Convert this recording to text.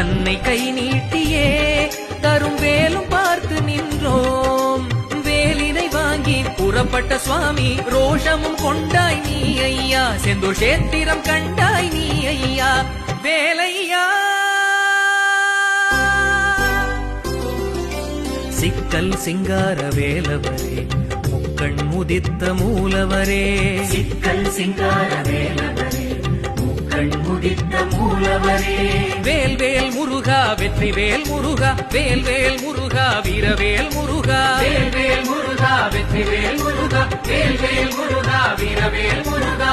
அன்னை கை நீட்டியே தரும் வேலும் பார்த்து நின்றோம். வேலினை வாங்கி புறப்பட்ட சுவாமி ரோஷமும் கொண்டாய் நீ ஐயா, செந்தூர் சேத்திரம் கண்டாய் நீ ஐயா வேலையா. சிக்கல் சிங்கார வேலவரே முக்கண் முதித்த மூலவரே, சிக்கல் சிங்கார வேலவரே முக்கண் முதித்த மூலவரே. வேல்வேல் முருகா வெற்றிவேல் முருகா, வேல்வேல் முருகா வீரவேல் முருகா, வேல்வேல் முருகா வெற்றிவேல் முருகா, வேல்வேல் முருகா வீரவேல் முருகா.